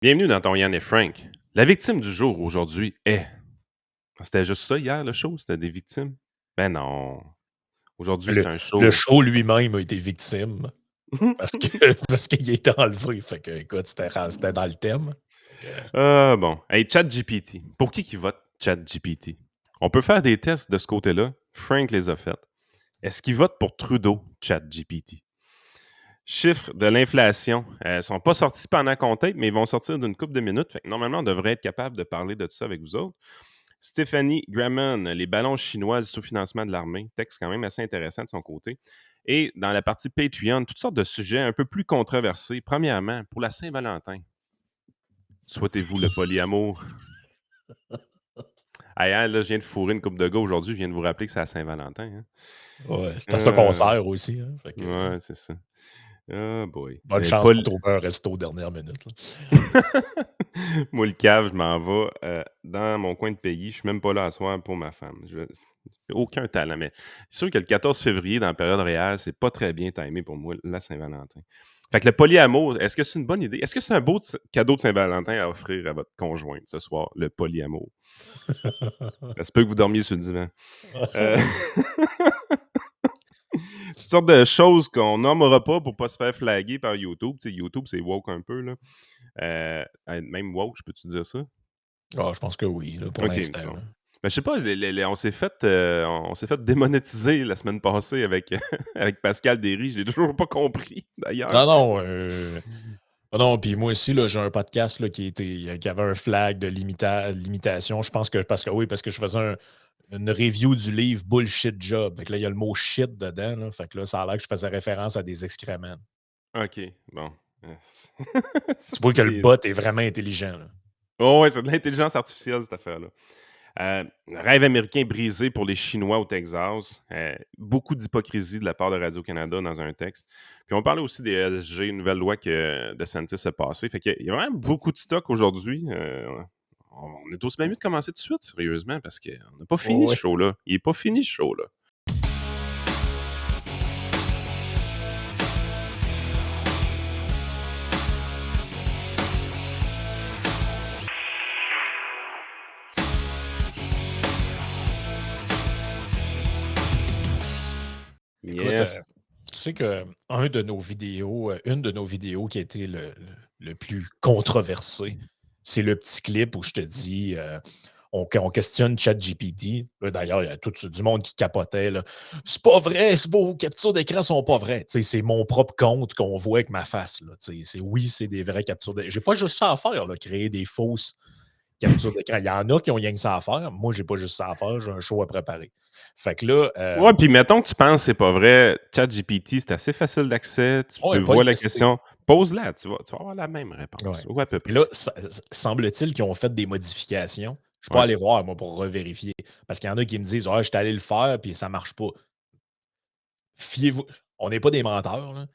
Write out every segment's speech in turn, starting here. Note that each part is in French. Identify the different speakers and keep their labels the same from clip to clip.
Speaker 1: Bienvenue dans ton Yann et Frank. La victime du jour aujourd'hui est. C'était juste ça hier, le show? C'était des victimes? Ben non. Aujourd'hui,
Speaker 2: Le
Speaker 1: c'est un
Speaker 2: le
Speaker 1: show.
Speaker 2: show lui-même a été victime parce que parce qu'il a été enlevé. Fait que, écoute, c'était dans le thème. Fait que,
Speaker 1: Ah bon. Hey, ChatGPT. Pour qui vote ChatGPT? On peut faire des tests de ce côté-là. Frank les a faits. Est-ce qu'il vote pour Trudeau, ChatGPT? Chiffres de l'inflation. Sont pas sortis pendant qu'on tape, mais ils vont sortir d'une couple de minutes. Fait que normalement, on devrait être capable de parler de ça avec vous autres. Stephanie Gramman, les ballons chinois du sous-financement de l'armée. Texte quand même assez intéressant de son côté. Et dans la partie Patreon, toutes sortes de sujets un peu plus controversés. Premièrement, pour la Saint-Valentin, souhaitez-vous le polyamour? Ah, hein, là, je viens de fourrer une coupe de gars aujourd'hui. Je viens de vous rappeler que c'est la Saint-Valentin. Hein.
Speaker 2: ouais, c'est à ça qu'on
Speaker 1: Euh,
Speaker 2: sert aussi, hein. Fait que,
Speaker 1: ouais, c'est ça. Oh boy.
Speaker 2: bonne chance pour trouver un resto dernière minute, là.
Speaker 1: Moi, le cave, je m'en vais dans mon coin de pays. Je suis même pas là à soir pour ma femme. J'ai aucun talent, mais c'est sûr que le 14 février, dans la période réelle, c'est pas très bien timé pour moi, la Saint-Valentin. Fait que le polyamour, est-ce que c'est une bonne idée? Est-ce que c'est un beau cadeau de Saint-Valentin à offrir à votre conjointe ce soir, le polyamour? Ça se peut que vous dormiez sur le divan. Euh, Toutes sortes de choses qu'on nommera pas pour pas se faire flaguer par YouTube. Tu sais, YouTube, c'est woke un peu, là. Même woke, je peux-tu dire ça?
Speaker 2: Ah, je pense que oui, là, pour
Speaker 1: OK,
Speaker 2: l'instant,
Speaker 1: bon.
Speaker 2: là.
Speaker 1: Ben, je sais pas, on s'est fait démonétiser la semaine passée avec, avec Pascal Derry. Je l'ai toujours pas compris, d'ailleurs.
Speaker 2: Non, non, non, puis moi aussi, là, j'ai un podcast là, qui avait un flag de limitation. Je pense que parce que je faisais une review du livre Bullshit Job. Fait que là, il y a le mot shit dedans. Là, fait que là, ça a l'air que je faisais référence à des excréments.
Speaker 1: OK, bon. Ça,
Speaker 2: Tu vois que le
Speaker 1: des
Speaker 2: bot est vraiment intelligent. Là.
Speaker 1: oh ouais, c'est de l'intelligence artificielle, cette affaire-là. Rêve américain brisé pour les Chinois au Texas. Beaucoup d'hypocrisie de la part de Radio-Canada dans un texte. Puis on parlait aussi des LG, une nouvelle loi que DeSantis a passée. Fait qu'il y a vraiment beaucoup de stock aujourd'hui. On est aussi bien mieux de commencer tout de suite, sérieusement, parce qu'on n'a pas fini ce
Speaker 2: Ouais.
Speaker 1: show-là. Il n'est pas fini ce show-là.
Speaker 2: Écoute,
Speaker 1: Yes.
Speaker 2: tu sais que une de nos vidéos qui a été le plus controversée, c'est le petit clip où je te dis, on questionne ChatGPT. Là, d'ailleurs, il y a tout du monde qui capotait. Là. C'est pas vrai, vos captures d'écran sont pas vraies. Tu sais, c'est mon propre compte qu'on voit avec ma face. Là. Tu sais, oui, c'est des vraies captures d'écran. J'ai pas juste ça à faire, là, créer des fausses captures d'écran. Il y en a qui ont rien que ça à faire. Moi, j'ai pas juste ça à faire, j'ai un show à préparer. Fait que là,
Speaker 1: Ouais, puis mettons que tu penses que c'est pas vrai, ChatGPT, c'est assez facile d'accès, tu peux
Speaker 2: ouais, va
Speaker 1: voir
Speaker 2: le
Speaker 1: la
Speaker 2: tester.
Speaker 1: question, pose-la, tu vas avoir la même
Speaker 2: Ouais.
Speaker 1: réponse, ou à peu
Speaker 2: Et
Speaker 1: près.
Speaker 2: là, semble-t-il qu'ils ont fait des modifications. Je suis pas
Speaker 1: Ouais.
Speaker 2: allé voir, moi, pour revérifier. Parce qu'il y en a qui me disent: «Ah, j'étais allé le faire, puis ça marche pas». Fiez-vous, on n'est pas des menteurs, là.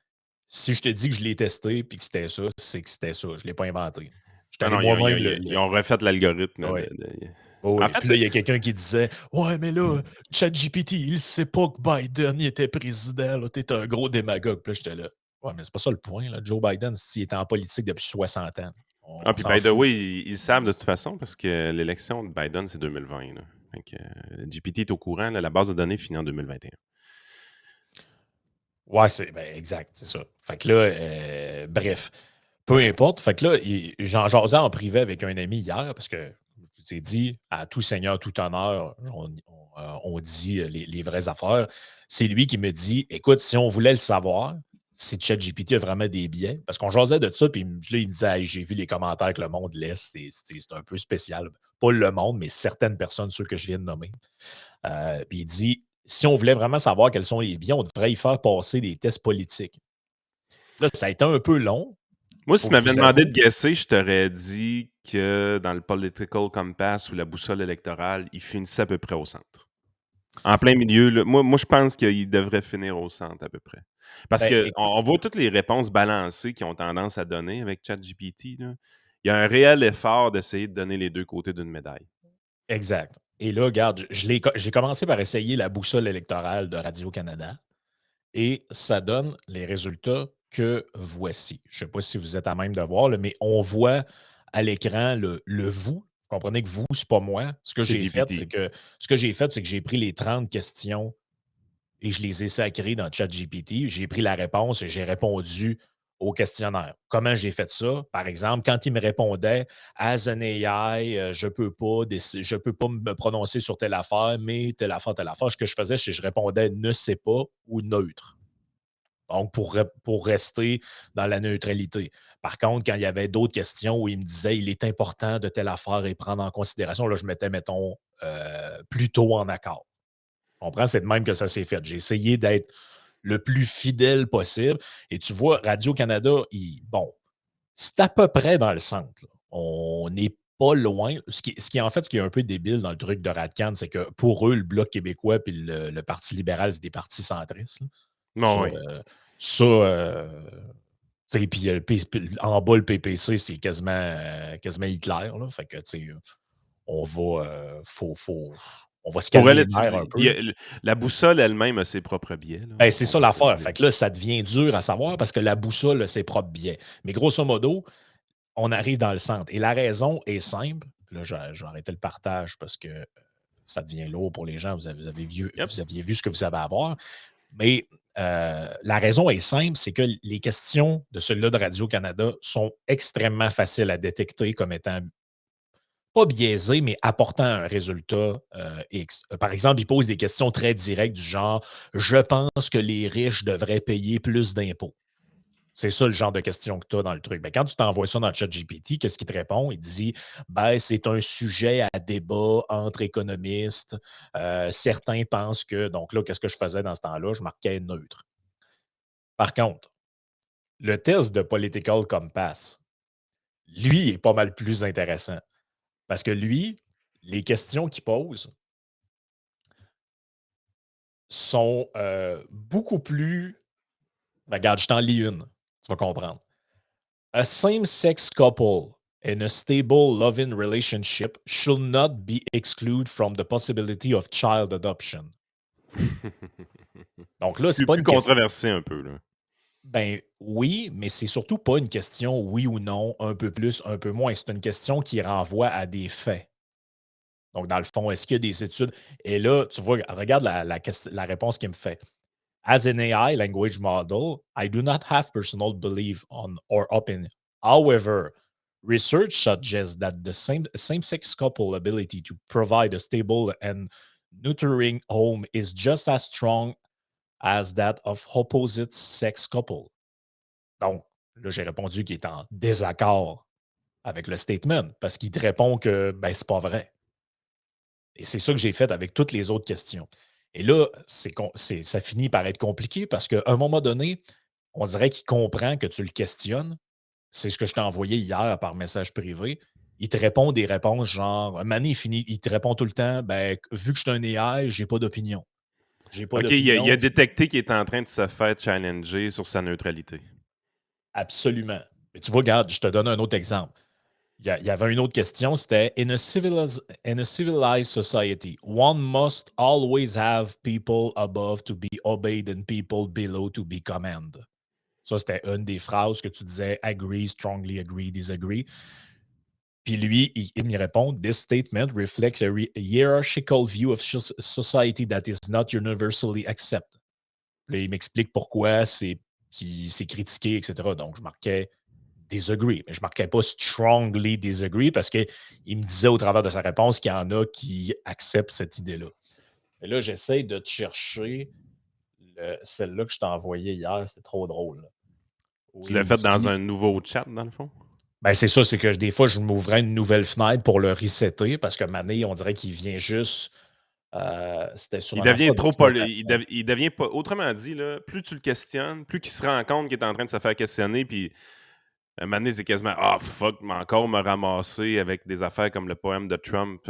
Speaker 2: Si je te dis que je l'ai testé puis que c'était ça, c'est que c'était ça. Je l'ai pas inventé. J'étais
Speaker 1: Non,
Speaker 2: allé
Speaker 1: non,
Speaker 2: moi-même
Speaker 1: ils ont refait l'algorithme
Speaker 2: ouais.
Speaker 1: de
Speaker 2: Oui,
Speaker 1: en
Speaker 2: oui.
Speaker 1: fait,
Speaker 2: Puis là, il y a quelqu'un qui disait: «Ouais, mais là, ChatGPT, il sait pas que Biden, il était président, là. Tu un gros démagogue». Puis là, j'étais là: «Ouais, mais c'est pas ça le point, là. Joe Biden, s'il était en politique depuis 60 ans, on
Speaker 1: puis
Speaker 2: s'en
Speaker 1: by the
Speaker 2: fout».
Speaker 1: way, ils savent de toute façon parce que l'élection de Biden, c'est 2020, là. Fait que GPT est au courant, là, la base de données finit en 2021.
Speaker 2: Ouais, exact, c'est ça. Fait que là, bref, peu importe. Fait que là, j'en jasais en privé avec un ami hier parce que je vous ai dit, à tout seigneur, tout honneur, on dit les vraies affaires. C'est lui qui me dit, écoute, si on voulait le savoir, si ChatGPT a vraiment des biais, parce qu'on jasait de ça, puis là, il me disait, hey, j'ai vu les commentaires que le monde laisse, c'est un peu spécial. Pas le monde, mais certaines personnes, ceux que je viens de nommer. Puis il dit, si on voulait vraiment savoir quels sont les biens, on devrait y faire passer des tests politiques. Là, ça a été un peu long,
Speaker 1: Moi, si
Speaker 2: faut
Speaker 1: tu
Speaker 2: que je
Speaker 1: m'avais
Speaker 2: vous
Speaker 1: demandé de
Speaker 2: avoue.
Speaker 1: guesser, je t'aurais dit que dans le Political Compass ou la boussole électorale, il finissait à peu près au centre. En plein milieu, là. Moi, je pense qu'il devrait finir au centre à peu près. Parce
Speaker 2: Ben,
Speaker 1: qu'on
Speaker 2: écoute,
Speaker 1: on voit toutes les réponses balancées qu'ils ont tendance à donner avec ChatGPT, là. Il y a un réel effort d'essayer de donner les 2 côtés d'une médaille.
Speaker 2: exact. Et là, regarde, j'ai commencé par essayer la boussole électorale de Radio-Canada et ça donne les résultats que voici. Je ne sais pas si vous êtes à même de voir, là, mais on voit à l'écran le vous. Vous comprenez que vous, c'est pas moi. Ce que
Speaker 1: C'est
Speaker 2: j'ai fait,
Speaker 1: GPT.
Speaker 2: c'est que j'ai pris les 30 questions et je les ai sacrées dans ChatGPT. J'ai pris la réponse et j'ai répondu au questionnaire. Comment j'ai fait ça? Par exemple, quand il me répondait As an AI, je ne peux pas me prononcer sur telle affaire, mais telle affaire, ce que je faisais, c'est que je répondais ne sais pas ou neutre. Donc, pour rester dans la neutralité. Par contre, quand il y avait d'autres questions où il me disait il est important de telle affaire et prendre en considération, là, je mettais, mettons, plutôt en accord. Tu comprends? C'est de même que ça s'est fait. J'ai essayé d'être le plus fidèle possible. Et tu vois, Radio-Canada, bon, c'est à peu près dans le centre, là. On n'est pas loin. Ce qui est un peu débile dans le truc de Radcan, c'est que pour eux, le Bloc québécois et le Parti libéral, c'est des partis centristes, là. Ça,
Speaker 1: Non, oui.
Speaker 2: ça tu sais, puis en bas, le PPC, c'est quasiment Hitler, là. Fait que, tu sais, on va, on va se
Speaker 1: Pour
Speaker 2: calmer les nerfs
Speaker 1: relativiser,
Speaker 2: un peu.
Speaker 1: la boussole elle-même a ses propres biais, là.
Speaker 2: Ben, c'est
Speaker 1: On
Speaker 2: ça
Speaker 1: va se le
Speaker 2: l'affaire.
Speaker 1: dire.
Speaker 2: Fait que là, ça devient dur à savoir parce que la boussole a ses propres biais. Mais grosso modo, on arrive dans le centre. Et la raison est simple. Là, je vais arrêter le partage parce que ça devient lourd pour les gens.
Speaker 1: Yep.
Speaker 2: Vous aviez vu ce que vous avez à voir. Mais la raison est simple, c'est que les questions de celui-là de Radio-Canada sont extrêmement faciles à détecter comme étant pas biaisées, mais apportant un résultat X. Par exemple, il pose des questions très directes du genre je pense que les riches devraient payer plus d'impôts. C'est ça le genre de question que tu as dans le truc. Ben, quand tu t'envoies ça dans le chat GPT, qu'est-ce qu'il te répond? Il dit ben, c'est un sujet à débat entre économistes. Certains pensent que. Donc là, qu'est-ce que je faisais dans ce temps-là? Je marquais neutre. Par contre, le test de Political Compass, lui, est pas mal plus intéressant. Parce que lui, les questions qu'il pose sont beaucoup plus. Ben, regarde, je t'en lis une. Tu vas comprendre. A same-sex couple in a stable loving relationship should not be excluded from the possibility of child adoption. Donc là, c'est pas
Speaker 1: Plus
Speaker 2: une question.
Speaker 1: controversé un peu, là.
Speaker 2: Ben oui, mais c'est surtout pas une question oui ou non, un peu plus, un peu moins. C'est une question qui renvoie à des faits. Donc, dans le fond, est-ce qu'il y a des études? Et là, tu vois, regarde la réponse qu'il me fait. As an AI language model, I do not have personal belief on or opinion. However, research suggests that the same-sex couple ability to provide a stable and nurturing home is just as strong as that of opposite sex couple. Donc, là, j'ai répondu qu'il est en désaccord avec le statement parce qu'il te répond que ben, c'est pas vrai. Et c'est ça que j'ai fait avec toutes les autres questions. Et là, ça finit par être compliqué parce qu'à un moment donné, on dirait qu'il comprend que tu le questionnes. C'est ce que je t'ai envoyé hier par message privé. Il te répond des réponses genre, un moment donné, il te répond tout le temps, ben, vu que je suis un AI, j'ai pas d'opinion. J'ai pas
Speaker 1: OK, il a
Speaker 2: d'opinion.
Speaker 1: détecté qu'il est en train de se faire challenger sur sa neutralité.
Speaker 2: Absolument. Mais tu vois, regarde, je te donne un autre exemple. Il y avait une autre question, c'était in a civilized society, one must always have people above to be obeyed and people below to be commanded. Ça, c'était une des phrases que tu disais agree, strongly agree, disagree. Puis lui, il me répond This statement reflects a hierarchical view of society that is not universally accepted. Puis là, il m'explique pourquoi c'est critiqué, etc. Donc, je marquais disagree, mais je ne marquais pas strongly disagree parce qu'il me disait au travers de sa réponse qu'il y en a qui acceptent cette idée-là. Et là, j'essaie de te chercher celle-là que je t'ai envoyée hier, c'était trop drôle, là, où
Speaker 1: Tu l'as
Speaker 2: il
Speaker 1: fait dans
Speaker 2: dit
Speaker 1: un nouveau chat, dans le fond?
Speaker 2: ben c'est ça, c'est que des fois, je m'ouvrais une nouvelle fenêtre pour le resetter parce que Mané, on dirait qu'il vient juste. C'était sur
Speaker 1: Il
Speaker 2: une affaire
Speaker 1: devient trop poli
Speaker 2: d'exploitation.
Speaker 1: il devient pas autrement dit, là, plus tu le questionnes, plus qu'il se rend compte qu'il est en train de se faire questionner, puis un moment donné, c'est quasiment «Ah fuck, mais encore me ramasser avec des affaires comme le poème de Trump,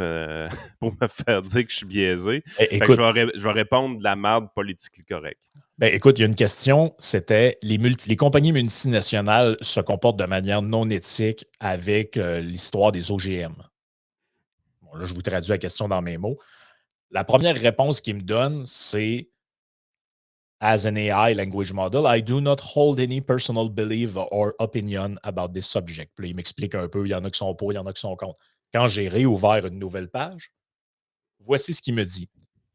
Speaker 1: pour me faire dire que je suis biaisé». Fait que
Speaker 2: Écoute,
Speaker 1: je vais répondre de la merde politiquement correcte.
Speaker 2: ben, écoute, il y a une question, c'était les compagnies multinationales se comportent de manière non éthique avec l'histoire des OGM. Bon, là, je vous traduis la question dans mes mots. La première réponse qu'il me donne, c'est as an AI language model, I do not hold any personal belief or opinion about this subject. Puis là, il m'explique un peu, il y en a qui sont pour, il y en a qui sont contre. Quand j'ai réouvert une nouvelle page, voici ce qu'il me dit.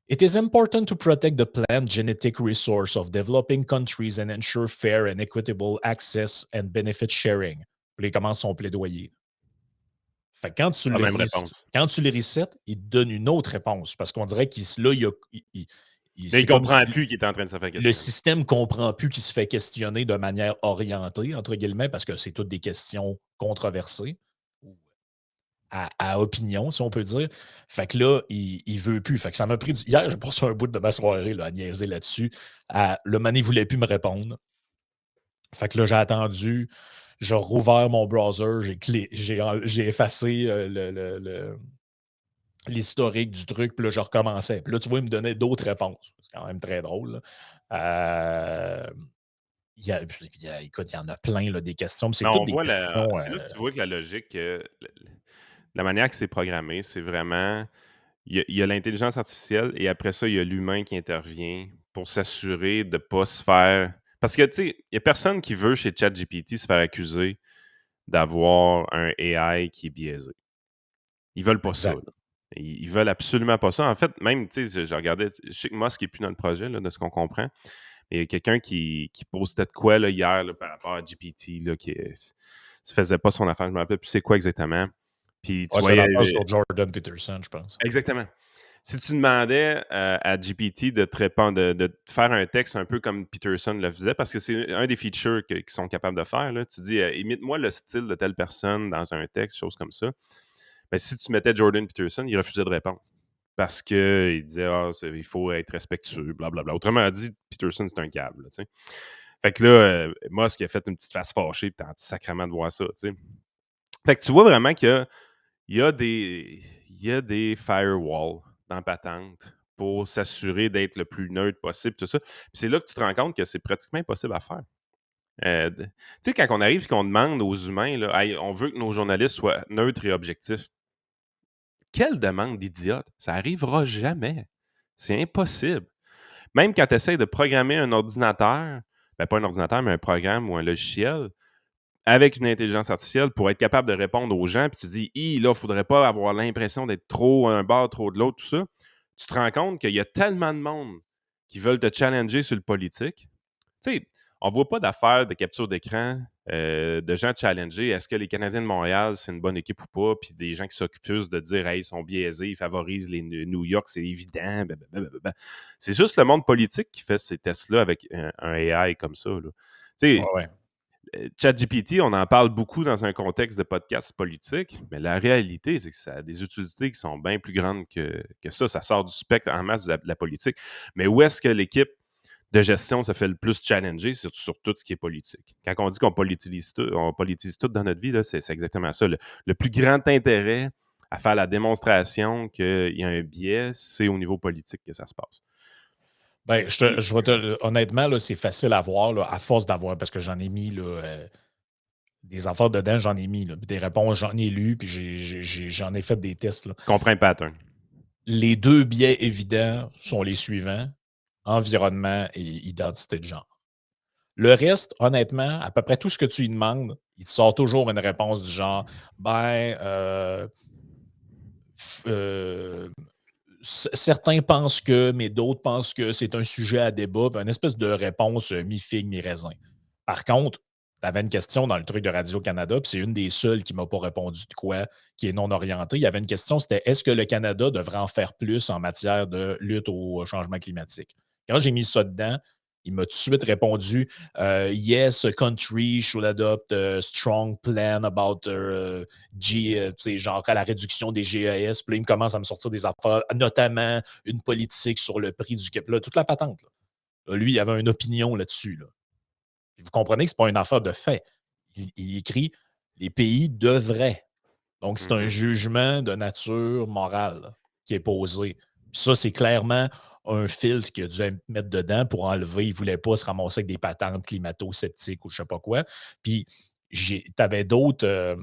Speaker 2: It is important to protect the plant genetic resource of developing countries and ensure fair and equitable access and benefit sharing. Puis là, il commence son plaidoyer. Fait que
Speaker 1: La même réponse.
Speaker 2: quand tu le resets, il te donne une autre réponse. Parce qu'on dirait qu'il là,
Speaker 1: Mais il
Speaker 2: c'est comme
Speaker 1: comprend
Speaker 2: si
Speaker 1: plus qu'il est en train de se faire
Speaker 2: le
Speaker 1: questionner.
Speaker 2: système ne comprend plus qu'il se fait questionner de manière orientée, entre guillemets, parce que c'est toutes des questions controversées ou à opinion, si on peut dire. Fait que là, il ne veut plus. Fait que ça m'a pris hier, j'ai passé un bout de ma soirée là, à niaiser là-dessus. Le man, il ne voulait plus me répondre. Fait que là, j'ai attendu, j'ai rouvert mon browser, j'ai effacé l'historique du truc, puis là, je recommençais. Puis là, tu vois, il me donnait d'autres réponses. C'est quand même très drôle, là. Écoute, il y en a plein, là, des questions. Puis c'est
Speaker 1: Mais
Speaker 2: toutes
Speaker 1: on
Speaker 2: des
Speaker 1: voit
Speaker 2: questions.
Speaker 1: c'est là que tu vois que la logique, la manière que c'est programmé, c'est vraiment. Il y a l'intelligence artificielle et après ça, il y a l'humain qui intervient pour s'assurer de ne pas se faire. Parce que, tu sais, il n'y a personne qui veut chez ChatGPT se faire accuser d'avoir un AI qui est biaisé. Ils veulent pas ça,
Speaker 2: Exact.
Speaker 1: là. Ils veulent absolument pas ça. En fait, même, tu sais, je regardais, je sais que Musk n'est plus dans le projet, là, de ce qu'on comprend. Mais il y a quelqu'un qui postait de quoi là, hier là, par rapport à GPT, là, qui ne faisait pas son affaire. Je ne me rappelle plus c'est quoi exactement. Puis tu
Speaker 2: Ouais, c'est une
Speaker 1: voyais.
Speaker 2: affaire sur Jordan Peterson, je pense.
Speaker 1: Exactement. Si tu demandais à GPT de te répondre, de te faire un texte un peu comme Peterson le faisait, parce que c'est un des features qu'ils sont capables de faire, là. Tu dis, imite-moi le style de telle personne dans un texte, chose comme ça. Mais si tu mettais Jordan Peterson, il refusait de répondre. Parce qu'il disait, il faut être respectueux, blablabla. Autrement dit, Peterson, c'est un câble, tu sais. Fait que là, Musk a fait une petite face fâchée, puis t'as sacrément de voir ça, tu sais. Fait que tu vois vraiment qu'il y a des firewalls dans Patente pour s'assurer d'être le plus neutre possible, tout ça. Puis c'est là que tu te rends compte que c'est pratiquement impossible à faire. Tu sais, quand on arrive et qu'on demande aux humains, là, hey, on veut que nos journalistes soient neutres et objectifs. Quelle demande d'idiote! Ça arrivera jamais. C'est impossible. Même quand tu essaies de programmer un ordinateur, ben pas un ordinateur, mais un programme ou un logiciel, avec une intelligence artificielle pour être capable de répondre aux gens, puis tu dis, là, il ne faudrait pas avoir l'impression d'être trop un bord, trop de l'autre, tout ça. Tu te rends compte qu'il y a tellement de monde qui veulent te challenger sur le politique. Tu sais, on ne voit pas d'affaires de capture d'écran de gens challenger. Est-ce que les Canadiens de Montréal, c'est une bonne équipe ou pas? Puis des gens qui s'occupent de dire, hey, ils sont biaisés, ils favorisent les New York, c'est évident. Blablabla. C'est juste le monde politique qui fait ces tests-là avec un AI comme ça, là. Tu
Speaker 2: Ouais,
Speaker 1: sais,
Speaker 2: ouais.
Speaker 1: ChatGPT, on en parle beaucoup dans un contexte de podcast politique, mais la réalité, c'est que ça a des utilités qui sont bien plus grandes que ça. Ça sort du spectre en masse de la politique. Mais où est-ce que l'équipe de gestion se fait le plus challenger sur tout ce qui est politique? Quand on dit qu'on politise tout dans notre vie, là, c'est exactement ça. Le plus grand intérêt à faire la démonstration qu'il y a un biais, c'est au niveau politique que ça se passe.
Speaker 2: Ben, honnêtement, là, c'est facile à voir, là, à force d'avoir, parce que j'en ai mis là, des affaires dedans, j'en ai mis, là, puis des réponses, j'en ai lu, puis j'en ai fait des tests, là.
Speaker 1: Tu comprends un pattern.
Speaker 2: Les deux biais évidents sont les suivants: environnement et identité de genre. Le reste, honnêtement, à peu près tout ce que tu lui demandes, il te sort toujours une réponse du genre, ben, f- euh, certains pensent que, mais d'autres pensent que c'est un sujet à débat, puis une espèce de réponse mi-figue, mi-raisin. Par contre, tu avais une question dans le truc de Radio-Canada, puis c'est une des seules qui ne m'a pas répondu de quoi, qui est non orientée. Il y avait une question, c'était est-ce que le Canada devrait en faire plus en matière de lutte au changement climatique? Quand j'ai mis ça dedans, il m'a tout de suite répondu Yes, a country should adopt a strong plan about tu sais, genre à la réduction des GES. Puis là, il me commence à me sortir des affaires, notamment une politique sur le prix du Là, toute la patente. Là. Lui, il avait une opinion là-dessus. Là. Puis vous comprenez que ce n'est pas une affaire de fait. Il écrit les pays devraient. Donc, c'est un
Speaker 1: Mhm.
Speaker 2: jugement de nature morale là, qui est posé. Puis ça, c'est clairement un filtre qu'il a dû mettre dedans pour enlever. Il ne voulait pas se ramasser avec des patentes climato-sceptiques ou je ne sais pas quoi. Puis, tu avais d'autres.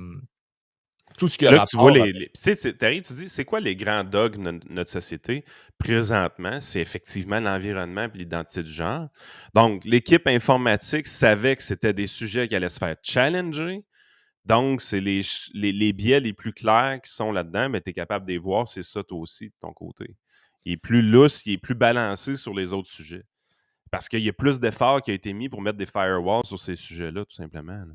Speaker 2: Tout ce qui a
Speaker 1: Là, tu vois
Speaker 2: rapport avec...
Speaker 1: tu sais, t'arrives, tu dis, c'est quoi les grands dogmes de notre société? Présentement, c'est effectivement l'environnement et l'identité du genre. Donc, l'équipe informatique savait que c'était des sujets qui allaient se faire challenger. Donc, c'est les biais les plus clairs qui sont là-dedans, mais tu es capable de les voir, c'est ça toi aussi de ton côté. Il est plus lousse, il est plus balancé sur les autres sujets. Parce qu'il y a plus d'efforts qui a été mis pour mettre des firewalls sur ces sujets-là, tout simplement. Là.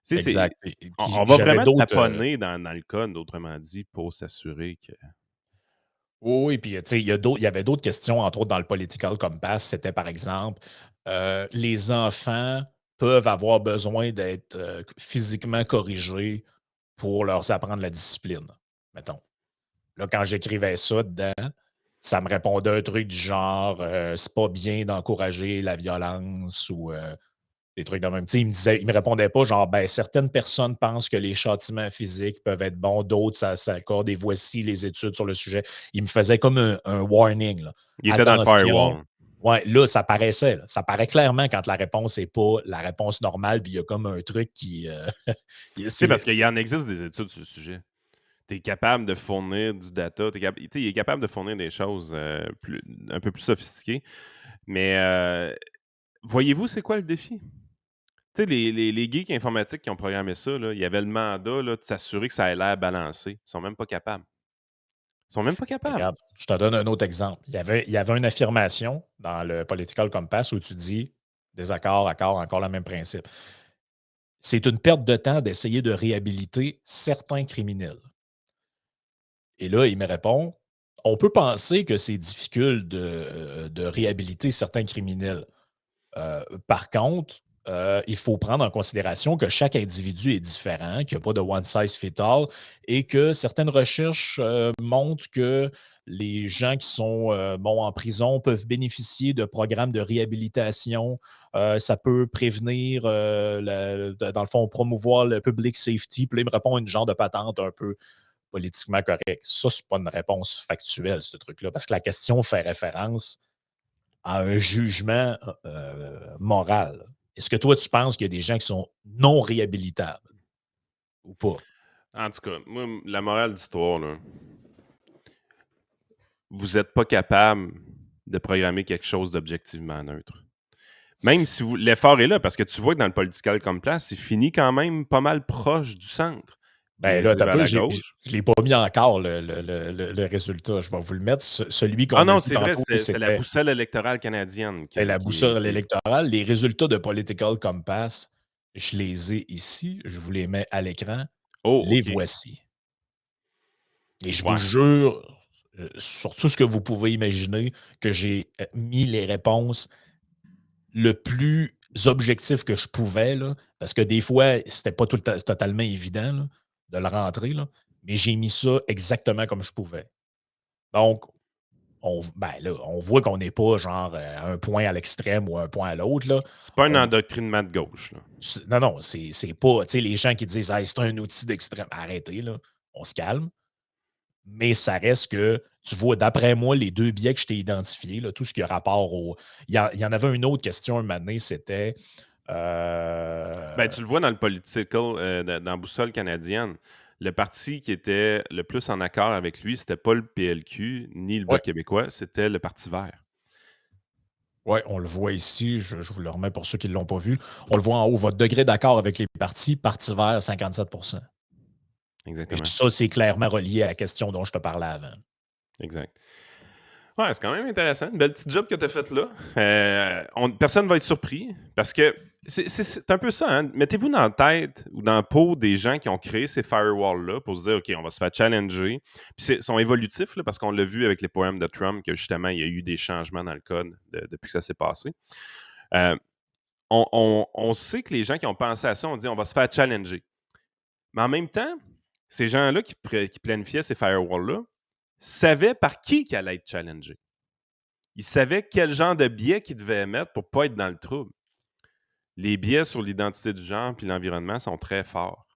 Speaker 1: Tu sais,
Speaker 2: Exact.
Speaker 1: on va
Speaker 2: J'avais
Speaker 1: vraiment
Speaker 2: d'autres...
Speaker 1: taponner dans le code, autrement dit, pour s'assurer que.
Speaker 2: Oui, oui, puis tu sais, il y avait d'autres questions, entre autres dans le Political Compass. C'était par exemple, les enfants peuvent avoir besoin d'être physiquement corrigés pour leur apprendre la discipline, mettons. Là, quand j'écrivais ça dedans, ça me répondait un truc du genre c'est pas bien d'encourager la violence ou des trucs de même. Tu sais, il me répondait pas genre ben certaines personnes pensent que les châtiments physiques peuvent être bons, d'autres ça s'accorde et voici les études sur le sujet. Il me faisait comme un warning. Là.
Speaker 1: Il était dans le
Speaker 2: Attention.
Speaker 1: firewall.
Speaker 2: Ouais, là, ça paraissait. Là. Ça paraît clairement quand la réponse n'est pas la réponse normale, puis il y a comme un truc qui.
Speaker 1: Tu sais, parce qu'il y en existe des études sur le sujet. Tu es capable de fournir du data. Tu sais, il est capable de fournir des choses un peu plus sophistiquées. Mais voyez-vous, c'est quoi le défi? Tu sais, les geeks informatiques qui ont programmé ça, là, il y avait le mandat là, de s'assurer que ça ait l'air balancé. Ils sont même pas capables. Ils sont même pas capables.
Speaker 2: Regarde, je te donne un autre exemple. Il y avait une affirmation dans le Political Compass où tu dis désaccord, accord, encore le même principe. C'est une perte de temps d'essayer de réhabiliter certains criminels. Et là, il me répond on peut penser que c'est difficile de réhabiliter certains criminels. Par contre, il faut prendre en considération que chaque individu est différent, qu'il n'y a pas de one size fit all et que certaines recherches montrent que les gens qui sont en prison peuvent bénéficier de programmes de réhabilitation. Ça peut prévenir, dans le fond, promouvoir le public safety. Puis là, il me répond une genre de patente un peu politiquement correcte. Ça, c'est pas une réponse factuelle, ce truc-là, parce que la question fait référence à un jugement moral. Est-ce que toi, tu penses qu'il y a des gens qui sont non réhabilitables ou pas?
Speaker 1: En tout cas, moi, la morale d'histoire, là, vous n'êtes pas capable de programmer quelque chose d'objectivement neutre. Même si l'effort est là, parce que tu vois que dans le political compass, c'est fini quand même pas mal proche du centre.
Speaker 2: Ben là,
Speaker 1: Biaisé
Speaker 2: t'as
Speaker 1: vers
Speaker 2: peu,
Speaker 1: la
Speaker 2: je
Speaker 1: gauche.
Speaker 2: ne l'ai pas mis encore, le résultat. Je vais vous le mettre. Celui
Speaker 1: Ah
Speaker 2: qu'on a
Speaker 1: non,
Speaker 2: vu
Speaker 1: c'est vrai,
Speaker 2: tantôt,
Speaker 1: c'était la
Speaker 2: c'était
Speaker 1: boussole électorale canadienne
Speaker 2: la boussole
Speaker 1: qui est.
Speaker 2: électorale. Les résultats de Political Compass, je les ai ici. Je vous les mets à l'écran.
Speaker 1: Oh,
Speaker 2: Les
Speaker 1: OK.
Speaker 2: voici. Et je vous
Speaker 1: Ouais.
Speaker 2: jure, sur tout ce que vous pouvez imaginer, que j'ai mis les réponses le plus objectif que je pouvais, là, parce que des fois, c'était pas totalement évident là, de le rentrer, là, mais j'ai mis ça exactement comme je pouvais. Donc, on voit qu'on n'est pas genre à un point à l'extrême ou à un point à l'autre. Là.
Speaker 1: C'est pas un
Speaker 2: On-
Speaker 1: endoctrinement de gauche, là.
Speaker 2: non, non, c'est pas. Tu sais, les gens qui disent hey, c'est un outil d'extrême. Arrêtez, là. On se calme. Mais ça reste que, tu vois, d'après moi, les deux biais que je t'ai identifiés, là, tout ce qui a rapport au. Il y en avait une autre question un moment donné, c'était.
Speaker 1: Ben,
Speaker 2: euh,
Speaker 1: tu le vois dans le political, dans Boussole canadienne. Le parti qui était le plus en accord avec lui, c'était pas le PLQ ni le
Speaker 2: ouais,
Speaker 1: Bloc québécois, c'était le Parti vert.
Speaker 2: ouais, on le voit ici, je vous le remets pour ceux qui ne l'ont pas vu. On le voit en haut, votre degré d'accord avec les partis, Parti vert, 57. Et
Speaker 1: Exactement.
Speaker 2: ça, c'est clairement relié à la question dont je te parlais avant.
Speaker 1: Exact. Ouais, c'est quand même intéressant. Une belle petite job que tu as faite là. Personne ne va être surpris parce que c'est un peu ça. Hein? Mettez-vous dans la tête ou dans la peau des gens qui ont créé ces firewalls-là pour se dire OK, on va se faire challenger. Puis ils sont évolutifs là, parce qu'on l'a vu avec les poèmes de Trump que justement, il y a eu des changements dans le code depuis que ça s'est passé. Euh, on sait que les gens qui ont pensé à ça ont dit on va se faire challenger. Mais en même temps, ces gens-là qui planifiaient ces firewalls-là savaient par qui allait être challengé. Ils savaient quel genre de biais qu'ils devaient émettre pour ne pas être dans le trouble. Les biais sur l'identité du genre et l'environnement sont très forts.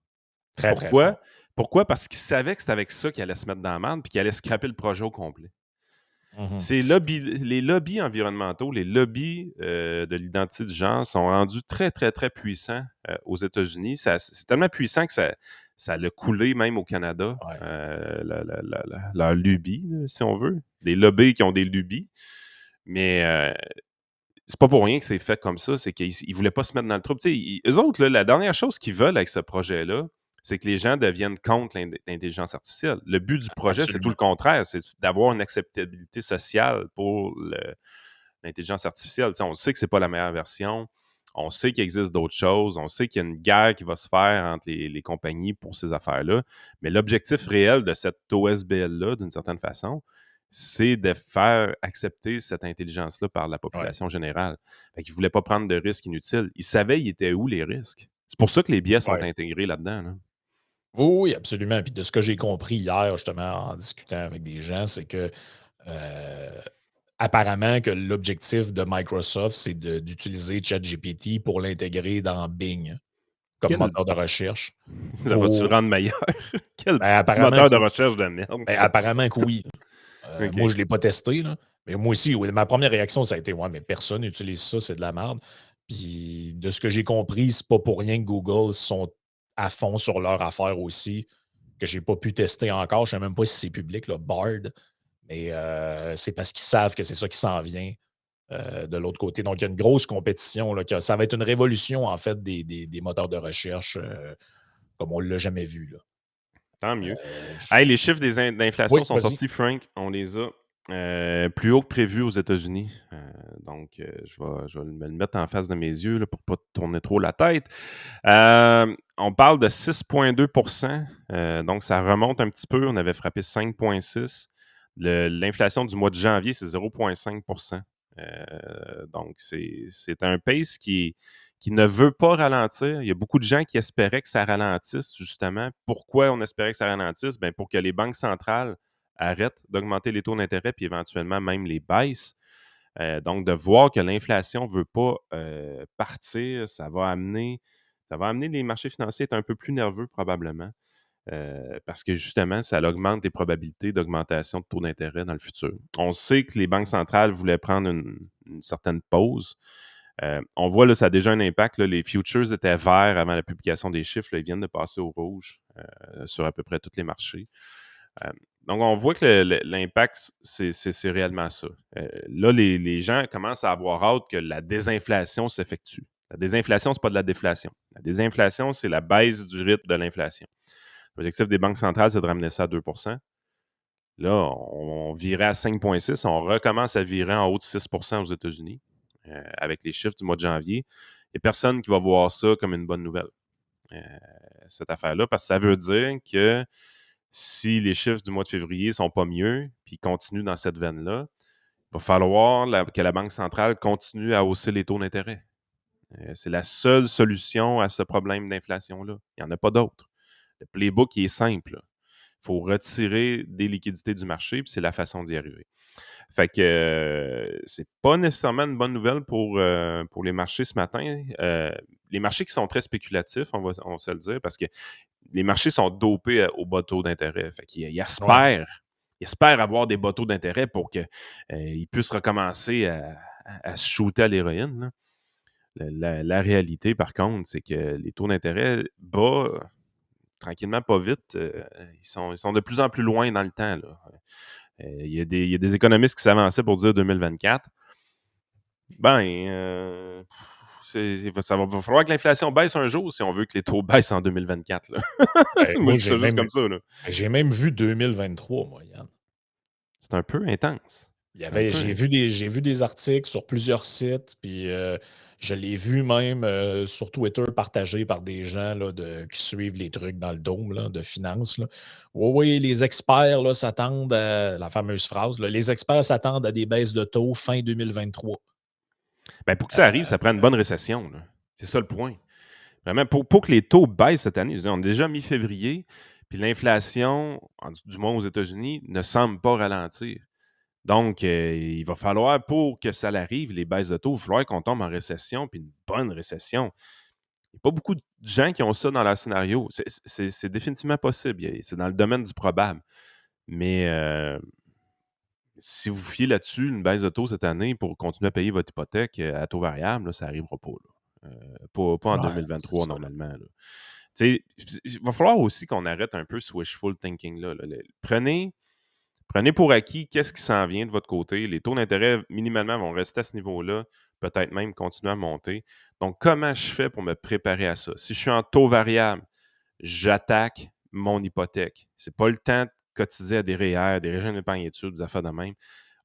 Speaker 2: Très, très
Speaker 1: Pourquoi?
Speaker 2: fort.
Speaker 1: Pourquoi? Parce qu'ils savaient que c'était avec ça qu'ils allaient se mettre dans la merde et qu'ils allaient scraper le projet au complet.
Speaker 2: Mhm.
Speaker 1: Les lobbies environnementaux, les lobbies de l'identité du genre sont rendus très, très, très puissants aux États-Unis. C'est tellement puissant que ça l'a coulé même au Canada,
Speaker 2: Ouais.
Speaker 1: leur lubie, là, si on veut. Des lobbies qui ont des lubies. Mais c'est pas pour rien que c'est fait comme ça, c'est qu'ils ne voulaient pas se mettre dans le trouble. Tu sais, eux autres, là, la dernière chose qu'ils veulent avec ce projet-là, c'est que les gens deviennent contre l'intelligence artificielle. Le but du projet, c'est tout le
Speaker 2: Absolument.
Speaker 1: contraire, c'est d'avoir une acceptabilité sociale pour l'intelligence artificielle. Tu sais, on sait que c'est pas la meilleure version, on sait qu'il existe d'autres choses, on sait qu'il y a une guerre qui va se faire entre les compagnies pour ces affaires-là, mais l'objectif réel de cette OSBL-là, d'une certaine façon, c'est de faire accepter cette intelligence-là par la
Speaker 2: Ouais.
Speaker 1: population générale. Fait qu'ils ne voulaient pas prendre de risques inutiles. Ils savaient ils étaient où les risques. C'est pour ça que les biais sont
Speaker 2: Ouais.
Speaker 1: intégrés là-dedans. Là.
Speaker 2: Oui, oui, absolument. Puis de ce que j'ai compris hier, justement, en discutant avec des gens, c'est que euh, apparemment que l'objectif de Microsoft, c'est d'utiliser ChatGPT pour l'intégrer dans Bing comme
Speaker 1: Quel...
Speaker 2: moteur de recherche.
Speaker 1: Ça va-tu le
Speaker 2: Pour
Speaker 1: rendre meilleur? Quel
Speaker 2: ben, apparemment
Speaker 1: moteur
Speaker 2: que
Speaker 1: de recherche de merde.
Speaker 2: apparemment que oui. Moi,
Speaker 1: OK.
Speaker 2: je ne l'ai pas testé, là. Mais moi aussi, oui, ma première réaction, ça a été ouais, mais personne n'utilise ça, c'est de la merde. Puis de ce que j'ai compris, c'est pas pour rien que Google sont à fond sur leur affaire aussi, que j'ai pas pu tester encore. Je sais même pas si c'est public, là, Bard. Mais c'est parce qu'ils savent que c'est ça qui s'en vient de l'autre côté. Donc, il y a une grosse compétition. Là, ça va être une révolution, en fait, des moteurs de recherche comme on ne l'a jamais vu. Là.
Speaker 1: Tant mieux. Hey,
Speaker 2: F-
Speaker 1: les chiffres d'inflation
Speaker 2: oui,
Speaker 1: sont
Speaker 2: vas-y.
Speaker 1: sortis, Frank. On les a plus haut que prévu aux États-Unis. Donc, je vais me le mettre en face de mes yeux là, pour ne pas tourner trop la tête. On parle de 6,2 donc ça remonte un petit peu. On avait frappé 5,6. L'inflation du mois de janvier, c'est 0,5 donc, c'est un pace qui ne veut pas ralentir. Il y a beaucoup de gens qui espéraient que ça ralentisse, justement. Pourquoi on espérait que ça ralentisse? Bien, pour que les banques centrales arrêtent d'augmenter les taux d'intérêt puis éventuellement même les baissent. Donc, de voir que l'inflation ne veut pas partir, ça va amener les marchés financiers à être un peu plus nerveux probablement. Parce que justement, ça augmente les probabilités d'augmentation de taux d'intérêt dans le futur. On sait que les banques centrales voulaient prendre une certaine pause. On voit, là, ça a déjà un impact. Là, les futures étaient verts avant la publication des chiffres. Là, ils viennent de passer au rouge sur à peu près tous les marchés. Euh, donc, on voit que l'impact, c'est réellement ça. Là, les gens commencent à avoir hâte que la désinflation s'effectue. La désinflation, ce n'est pas de la déflation. La désinflation, c'est la baisse du rythme de l'inflation. L'objectif des banques centrales, c'est de ramener ça à 2 Là, on virait à 5,6. On recommence à virer en haut de 6 aux États-Unis avec les chiffres du mois de janvier. Il n'y a personne qui va voir ça comme une bonne nouvelle, euh, cette affaire-là, parce que ça veut dire que si les chiffres du mois de février ne sont pas mieux, puis continuent dans cette veine-là, il va falloir que la Banque centrale continue à hausser les taux d'intérêt. C'est la seule solution à ce problème d'inflation-là. Il n'y en a pas d'autre. Le playbook, il est simple. Il faut retirer des liquidités du marché, puis c'est la façon d'y arriver. Fait que c'est pas nécessairement une bonne nouvelle pour les marchés ce matin. Les marchés qui sont très spéculatifs, on va se le dire, parce que les marchés sont dopés au bas taux d'intérêt. Fait qu'ils
Speaker 2: Ouais.
Speaker 1: espèrent avoir des bas taux d'intérêt pour qu'ils puissent recommencer à se shooter à l'héroïne. Là. La réalité, par contre, c'est que les taux d'intérêt bas, tranquillement, pas vite, ils sont de plus en plus loin dans le temps. Là. Il y a des économistes qui s'avançaient pour dire 2024. Ben, va falloir que l'inflation baisse un jour si on veut que les taux baissent en 2024. Là.
Speaker 2: Ben,
Speaker 1: Moi, je
Speaker 2: moi,
Speaker 1: dis ça juste comme ça. Là.
Speaker 2: j'ai même vu 2023, moi, Yann.
Speaker 1: C'est un peu intense. C'est un peu intense.
Speaker 2: J'ai vu des articles sur plusieurs sites, puis je l'ai vu même sur Twitter partagé par des gens là, qui suivent les trucs dans le dôme là, de finance. Là. Oui, oui, les experts là, s'attendent à la fameuse phrase, là, les experts s'attendent à des baisses de taux fin 2023.
Speaker 1: Ben, pour que ça arrive, ça prend une bonne récession. Là. C'est ça le point. Vraiment, pour que les taux baissent cette année, on est déjà mi-février, puis l'inflation, du moins aux États-Unis, ne semble pas ralentir. Donc, il va falloir, pour que ça arrive, les baisses de taux, il va falloir qu'on tombe en récession, puis une bonne récession. Il n'y a pas beaucoup de gens qui ont ça dans leur scénario. C'est définitivement possible. C'est dans le domaine du probable. Mais si vous fiez là-dessus, une baisse de taux cette année pour continuer à payer votre hypothèque à taux variable, là, ça n'arrivera pas. Là. Pas en
Speaker 2: Ouais, c'est
Speaker 1: 2023
Speaker 2: ça.
Speaker 1: normalement. Là. Tu sais, il va falloir aussi qu'on arrête un peu ce wishful thinking là. Prenez pour acquis qu'est-ce qui s'en vient de votre côté. Les taux d'intérêt, minimalement, vont rester à ce niveau-là, peut-être même continuer à monter. Donc, comment je fais pour me préparer à ça? Si je suis en taux variable, j'attaque mon hypothèque. C'est pas le temps de cotiser à des REER, des régimes d'épargne études, des affaires de même.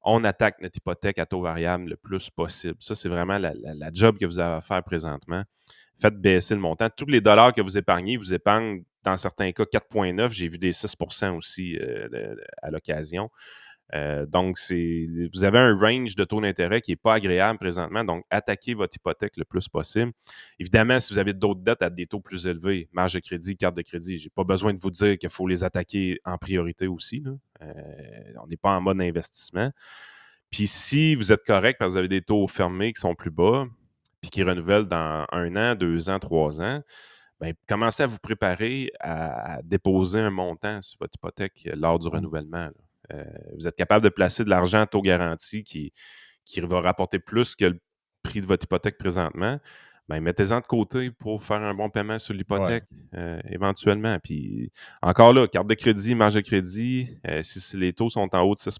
Speaker 1: On attaque notre hypothèque à taux variable le plus possible. Ça, c'est vraiment la job que vous avez à faire présentement. Faites baisser le montant. Tous les dollars que vous épargnez, vous épargnent dans certains cas 4,9. J'ai vu des 6 aussi à l'occasion. Donc, vous avez un range de taux d'intérêt qui n'est pas agréable présentement. Donc, attaquez votre hypothèque le plus possible. Évidemment, si vous avez d'autres dettes à des taux plus élevés, marge de crédit, carte de crédit, je n'ai pas besoin de vous dire qu'il faut les attaquer en priorité aussi. Là. On n'est pas en mode investissement. Puis si vous êtes correct parce que vous avez des taux fermés qui sont plus bas, puis qui renouvellent dans 1 an, 2 ans, 3 ans, bien, commencez à vous préparer à déposer un montant sur votre hypothèque lors du renouvellement. Là. Vous êtes capable de placer de l'argent à taux garanti qui va rapporter plus que le prix de votre hypothèque présentement. Bien, mettez-en de côté pour faire un bon paiement sur
Speaker 2: Ouais.
Speaker 1: l'hypothèque éventuellement. Puis encore là, carte de crédit, marge de crédit, si les taux sont en haut de 6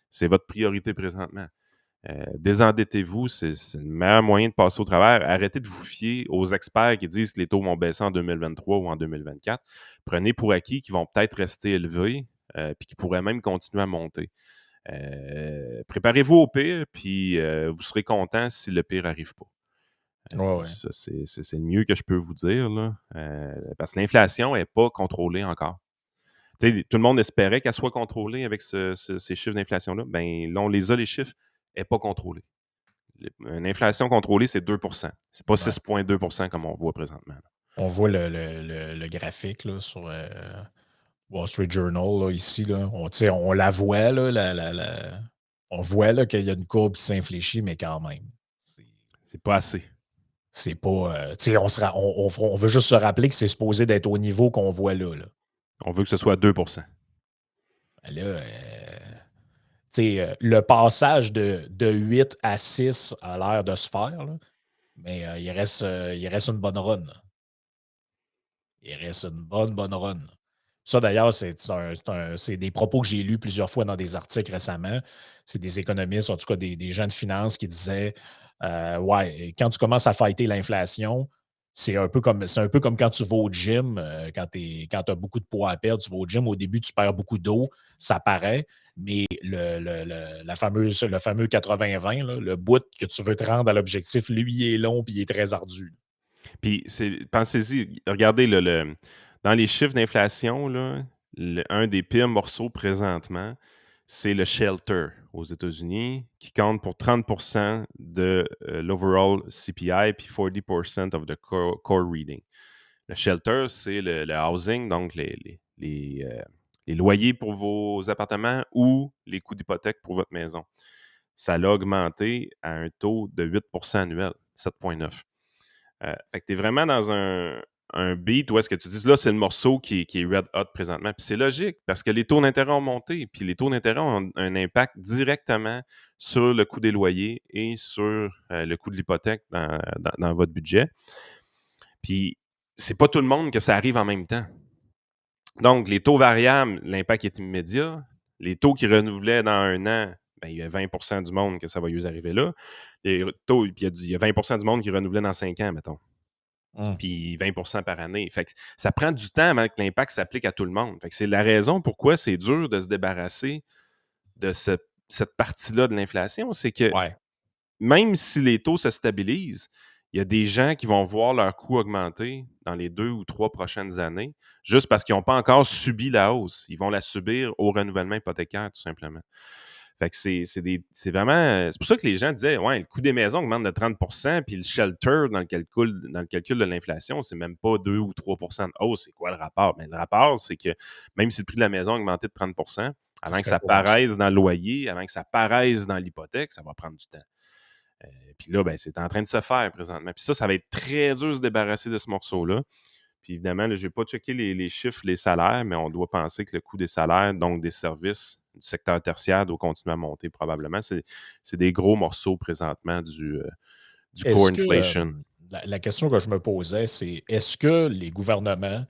Speaker 1: c'est votre priorité présentement. Désendettez-vous, c'est le meilleur moyen de passer au travers. Arrêtez de vous fier aux experts qui disent que les taux vont baisser en 2023 ou en 2024. Prenez pour acquis qu'ils vont peut-être rester élevés puis qu'ils pourraient même continuer à monter. Préparez-vous au pire, puis vous serez content si le pire n'arrive pas.
Speaker 2: Ouais, ouais.
Speaker 1: Ça, c'est le mieux que je peux vous dire, là. Parce que l'inflation n'est pas contrôlée encore. T'sais, tout le monde espérait qu'elle soit contrôlée avec ces chiffres d'inflation-là. Bien, là, on les a, les chiffres, elle n'est pas contrôlée. Une inflation contrôlée, c'est 2 c'est pas
Speaker 2: Ouais.
Speaker 1: 6,2 comme on voit présentement. Là.
Speaker 2: On voit le graphique là, sur Wall Street Journal là, ici. Là. On la voit, là, on voit là, qu'il y a une courbe qui s'infléchit, mais quand même. C'est
Speaker 1: C'est pas assez.
Speaker 2: c'est pas. On veut juste se rappeler que c'est supposé d'être au niveau qu'on voit là. Là.
Speaker 1: On veut que ce soit 2
Speaker 2: Ben là, le passage de 8 à 6 a l'air de se faire, là, mais il reste une bonne run. Là. Il reste une bonne run. Ça, d'ailleurs, c'est des propos que j'ai lus plusieurs fois dans des articles récemment. C'est des économistes, en tout cas des gens de finance qui disaient ouais, quand tu commences à fighter l'inflation, c'est un peu comme quand tu vas au gym, quand tu as beaucoup de poids à perdre, tu vas au gym, au début, tu perds beaucoup d'eau, ça paraît, mais le fameux 80-20, là, le bout que tu veux te rendre à l'objectif, lui, il est long et il est très ardu.
Speaker 1: Puis, pensez-y, regardez, dans les chiffres d'inflation, là, un des pires morceaux présentement, c'est le shelter aux États-Unis, qui compte pour 30 de l'overall CPI puis 40 of the core reading. Le shelter, c'est le housing, donc les loyers pour vos appartements ou les coûts d'hypothèque pour votre maison. Ça l'a augmenté à un taux de 8 annuel, 7,9. Fait que tu es vraiment dans un beat où est-ce que tu dis là, c'est le morceau qui est red hot présentement. Puis c'est logique parce que les taux d'intérêt ont monté. Puis les taux d'intérêt ont un impact directement sur le coût des loyers et sur le coût de l'hypothèque dans votre budget. Puis c'est pas tout le monde que ça arrive en même temps. Donc, les taux variables, l'impact est immédiat. Les taux qui renouvelaient dans 1 an, ben, il y a 20 du monde que ça va y arriver là. Les taux, puis il y a 20 du monde qui renouvelait dans 5 ans, mettons.
Speaker 2: Hum.
Speaker 1: Puis 20 par année. Fait que ça prend du temps avant que l'impact s'applique à tout le monde. Fait que c'est la raison pourquoi c'est dur de se débarrasser de cette partie-là de l'inflation. C'est que
Speaker 2: Ouais.
Speaker 1: même si les taux se stabilisent, il y a des gens qui vont voir leur coût augmenter dans les 2 ou 3 prochaines années, juste parce qu'ils n'ont pas encore subi la hausse. Ils vont la subir au renouvellement hypothécaire, tout simplement. Fait que c'est vraiment. C'est pour ça que les gens disaient ouais, le coût des maisons augmente de 30 puis le shelter dans le calcul de l'inflation, c'est même pas 2 ou 3 de hausse. C'est quoi le rapport? Mais le rapport, c'est que même si le prix de la maison a augmenté de 30
Speaker 2: Ça
Speaker 1: avant
Speaker 2: se
Speaker 1: que
Speaker 2: fait
Speaker 1: ça
Speaker 2: pas grand-chose.
Speaker 1: paraisse dans le loyer, avant que ça paraisse dans l'hypothèque, ça va prendre du temps. Puis là, ben, c'est en train de se faire présentement. Puis ça va être très dur de se débarrasser de ce morceau-là. Puis évidemment, je n'ai pas checké les chiffres, les salaires, mais on doit penser que le coût des salaires, donc des services du secteur tertiaire, doit continuer à monter probablement. C'est des gros morceaux présentement du core
Speaker 2: Est-ce que,
Speaker 1: inflation.
Speaker 2: la question que je me posais, c'est est-ce que les gouvernements,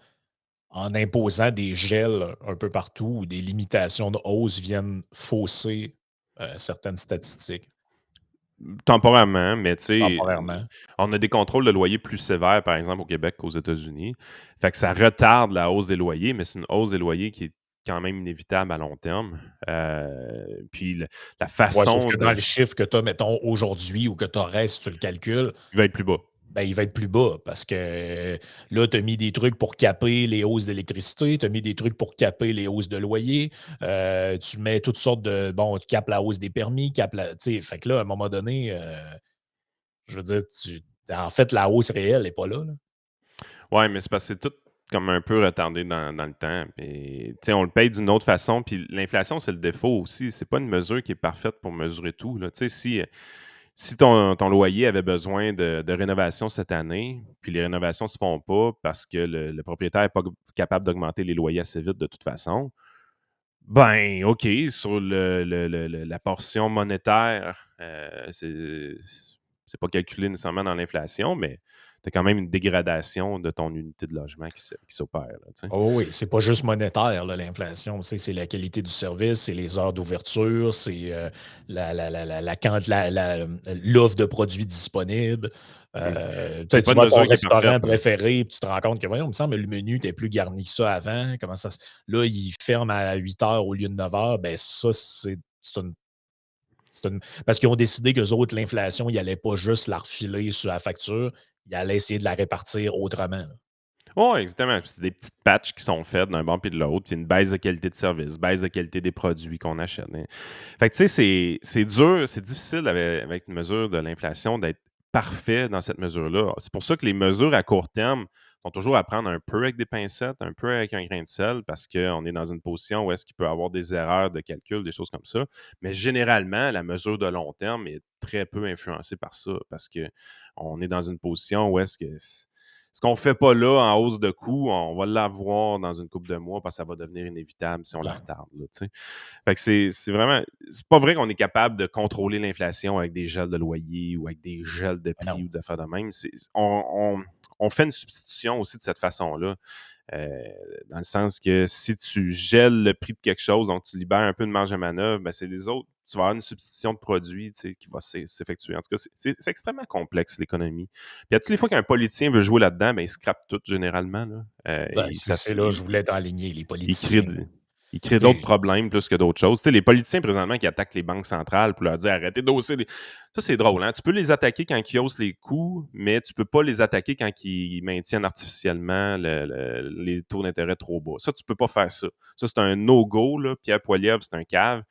Speaker 2: en imposant des gels un peu partout ou des limitations de hausse, viennent fausser certaines statistiques
Speaker 1: Temporairement, mais tu sais,
Speaker 2: temporairement?
Speaker 1: on a des contrôles de loyer plus sévères, par exemple, au Québec qu'aux États-Unis. Fait que ça retarde la hausse des loyers, mais c'est une hausse des loyers qui est quand même inévitable à long terme. Puis la
Speaker 2: Ouais, sauf
Speaker 1: façon
Speaker 2: que dans
Speaker 1: de...
Speaker 2: le chiffre que tu as, mettons, aujourd'hui ou que tu aurais, si tu le calcules,
Speaker 1: Il va être plus bas.
Speaker 2: ben, il va être plus bas parce que là, tu as mis des trucs pour caper les hausses d'électricité, tu as mis des trucs pour caper les hausses de loyer, tu mets toutes sortes de. Bon, tu capes la hausse des permis, capes la. Tu sais, fait que là, à un moment donné, je veux dire, en fait, la hausse réelle n'est pas là, là.
Speaker 1: Ouais, mais c'est parce que c'est tout comme un peu retardé dans le temps. Puis, tu sais, on le paye d'une autre façon. Puis l'inflation, c'est le défaut aussi. C'est pas une mesure qui est parfaite pour mesurer tout, là. Tu sais, si ton loyer avait besoin de rénovation cette année, puis les rénovations ne se font pas parce que le propriétaire n'est pas capable d'augmenter les loyers assez vite de toute façon, ben, OK, sur la portion monétaire, c'est pas calculé nécessairement dans l'inflation, mais tu as quand même une dégradation de ton unité de logement qui s'opère, là, tu sais.
Speaker 2: Oh oui, c'est pas juste monétaire, là, l'inflation. Tu sais, c'est la qualité du service, c'est les heures d'ouverture, c'est l'offre de produits disponibles.
Speaker 1: Mmh. C'est pas
Speaker 2: Tu
Speaker 1: une
Speaker 2: vas à ton
Speaker 1: mesure qui est
Speaker 2: restaurant
Speaker 1: parfaite, là.
Speaker 2: préféré, puis tu te rends compte que, voyons, il me semble que le menu était plus garni que ça avant. Là, il ferme à 8 heures au lieu de 9 heures. Ben, ça, parce qu'ils ont décidé qu'eux autres, l'inflation, ils n'allaient pas juste la refiler sur la facture, ils allaient essayer de la répartir autrement, là.
Speaker 1: Ouais, exactement. Puis c'est des petites patchs qui sont faites d'un bord puis de l'autre, puis une baisse de qualité de service, baisse de qualité des produits qu'on achète, hein. Fait que tu sais, c'est dur, c'est difficile avec une mesure de l'inflation d'être parfait dans cette mesure-là. C'est pour ça que les mesures à court terme sont toujours à prendre un peu avec des pincettes, un peu avec un grain de sel, parce qu'on est dans une position où est-ce qu'il peut y avoir des erreurs de calcul, des choses comme ça. Mais généralement, la mesure de long terme est très peu influencée par ça, parce que on est dans une position où est-ce que ce qu'on fait pas là en hausse de coût, on va l'avoir dans une couple de mois parce que ça va devenir inévitable si on la
Speaker 2: Ouais.
Speaker 1: retarde, là, tu sais. Fait que c'est vraiment c'est pas vrai qu'on est capable de contrôler l'inflation avec des gels de loyer ou avec des gels de
Speaker 2: Mais
Speaker 1: prix
Speaker 2: non.
Speaker 1: ou des affaires de même. On fait une substitution aussi de cette façon-là. Euh, Dans le sens que si tu gèles le prix de quelque chose, donc tu libères un peu de marge de manœuvre, ben c'est les autres. Tu vas avoir une substitution de produits, tu sais, qui va s'effectuer. En tout cas, c'est extrêmement complexe, l'économie. Puis à toutes les fois qu'un politicien veut jouer là-dedans, ben, il scrape tout généralement, là.
Speaker 2: Ben, c'est là, je voulais t'enligner, les
Speaker 1: Il crée,
Speaker 2: politiciens.
Speaker 1: il crée
Speaker 2: Tu
Speaker 1: d'autres
Speaker 2: sais,
Speaker 1: problèmes plus que d'autres choses. Tu sais, les politiciens présentement qui attaquent les banques centrales pour leur dire arrêtez d'hausser les. Ça, c'est drôle, hein? Tu peux les attaquer quand ils haussent les coûts, mais tu peux pas les attaquer quand ils maintiennent artificiellement les taux d'intérêt trop bas. Ça, tu peux pas faire ça. Ça, c'est un no-go, là. Pierre Poilievre, c'est un cave.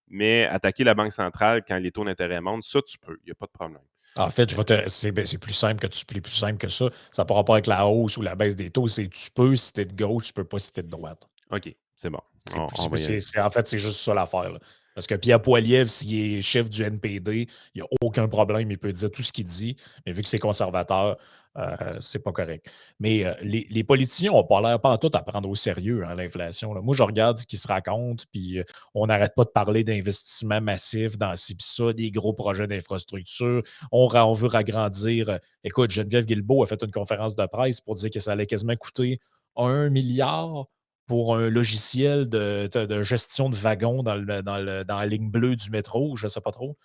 Speaker 1: Mais attaquer la banque centrale quand les taux d'intérêt montent, ça, tu peux. Il n'y a pas de problème.
Speaker 2: en fait,
Speaker 1: Euh,
Speaker 2: c'est plus simple plus simple que ça. Ça n'a pas rapport avec la hausse ou la baisse des taux. C'est tu peux si t'es de gauche, tu peux pas si t'es de droite.
Speaker 1: OK, c'est bon. On
Speaker 2: C'est
Speaker 1: va y aller.
Speaker 2: en fait, c'est juste ça l'affaire, là. Parce que Pierre Poilievre, s'il est chef du NPD, il n'y a aucun problème, il peut dire tout ce qu'il dit, mais vu que c'est conservateur, c'est pas correct. Mais les politiciens n'ont pas l'air pas tout à prendre au sérieux, hein, l'inflation, là. Moi, je regarde ce qui se raconte, puis on n'arrête pas de parler d'investissements massifs dans ci pis ça, des gros projets d'infrastructure. On veut agrandir. Écoute, Geneviève Guilbeault a fait une conférence de presse pour dire que ça allait quasiment coûter 1 milliard pour un logiciel de gestion de wagons dans la ligne bleue du métro, je ne sais pas trop.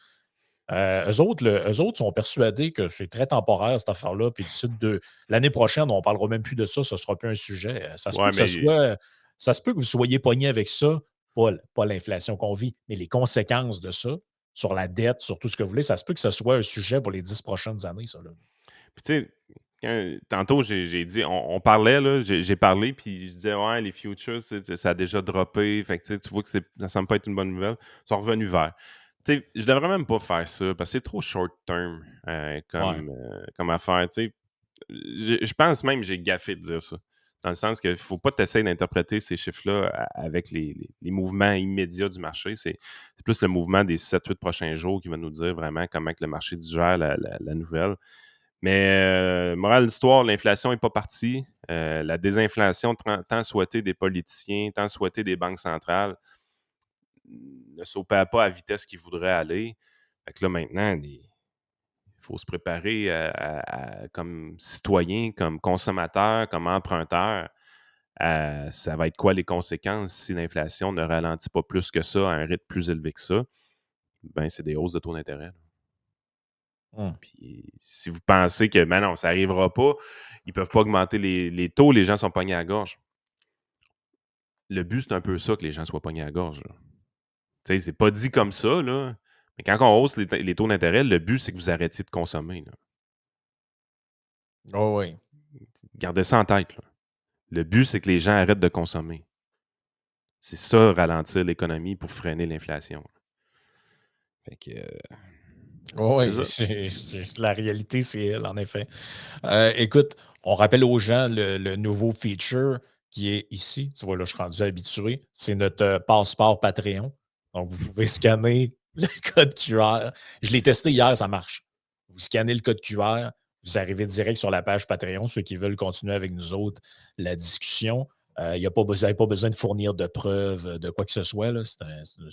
Speaker 2: Eux autres sont persuadés que c'est très temporaire, cette affaire-là, puis d'ici l'année prochaine, on ne parlera même plus de ça, ce ne sera plus un sujet.
Speaker 1: Ouais, mais
Speaker 2: Ça se peut que vous soyez pogné avec ça, pas l'inflation qu'on vit, mais les conséquences de ça sur la dette, sur tout ce que vous voulez, ça se peut que ce soit un sujet pour les 10 prochaines années, ça, là.
Speaker 1: puis tu sais, tantôt, j'ai dit, on parlait, là, j'ai parlé, puis je disais, ouais, les futures, ça a déjà droppé. Fait que tu vois que ça semble pas être une bonne nouvelle. Ils sont revenus vers. Tu sais, je devrais même pas faire ça parce que c'est trop short term
Speaker 2: Ouais.
Speaker 1: comme affaire. Tu sais, je pense même que j'ai gaffé de dire ça. Dans le sens qu'il ne faut pas t'essayer d'interpréter ces chiffres-là avec les mouvements immédiats du marché. C'est plus le mouvement des 7-8 prochains jours qui va nous dire vraiment comment que le marché digère la nouvelle. Mais morale de l'histoire, l'inflation n'est pas partie. La désinflation tant souhaitée des politiciens, tant souhaitée des banques centrales, ne s'opère pas à la vitesse qu'ils voudraient aller. Fait que là, maintenant, il faut se préparer comme citoyen, comme consommateur, comme emprunteur. Ça va être quoi les conséquences si l'inflation ne ralentit pas plus que ça, à un rythme plus élevé que ça? Ben, c'est des hausses de taux d'intérêt.
Speaker 2: Hum.
Speaker 1: Puis si vous pensez que, ben non, ça n'arrivera pas, ils ne peuvent pas augmenter les taux, les gens sont pognés à la gorge. Le but, c'est un peu ça, que les gens soient pognés à la gorge. Tu sais, c'est pas dit comme ça, là. Mais quand on hausse les taux d'intérêt, le but, c'est que vous arrêtiez de consommer. Là.
Speaker 2: Oh, oui.
Speaker 1: Gardez ça en tête. Là. Le but, c'est que les gens arrêtent de consommer. C'est ça, ralentir l'économie pour freiner l'inflation. Fait que.
Speaker 2: Oh,
Speaker 1: C'est
Speaker 2: oui,
Speaker 1: ça.
Speaker 2: la réalité, c'est elle, en effet. Écoute, on rappelle aux gens le nouveau feature qui est ici. Tu vois, là, je suis rendu habitué. C'est notre passeport Patreon. Donc, vous pouvez scanner le code QR. Je l'ai testé hier, ça marche. Vous scannez le code QR, vous arrivez direct sur la page Patreon, ceux qui veulent continuer avec nous autres la discussion. Vous n'avez pas besoin de fournir de preuves de quoi que ce soit. Là. C'est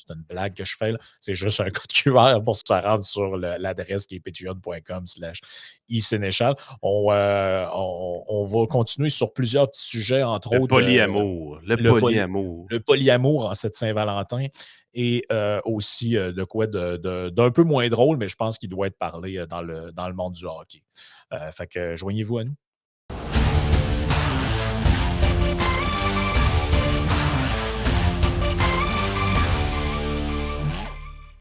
Speaker 2: une blague que je fais. Là. C'est juste un code QR pour se rendre sur l'adresse qui est patreon.com/isénéchal. On va continuer sur plusieurs petits sujets, entre
Speaker 1: Le
Speaker 2: autres
Speaker 1: polyamour. Le
Speaker 2: le, poly-
Speaker 1: polyamour.
Speaker 2: le polyamour en cette Saint-Valentin et aussi de quoi d'un peu moins drôle, mais je pense qu'il doit être parlé dans le monde du hockey. Fait que joignez-vous à nous.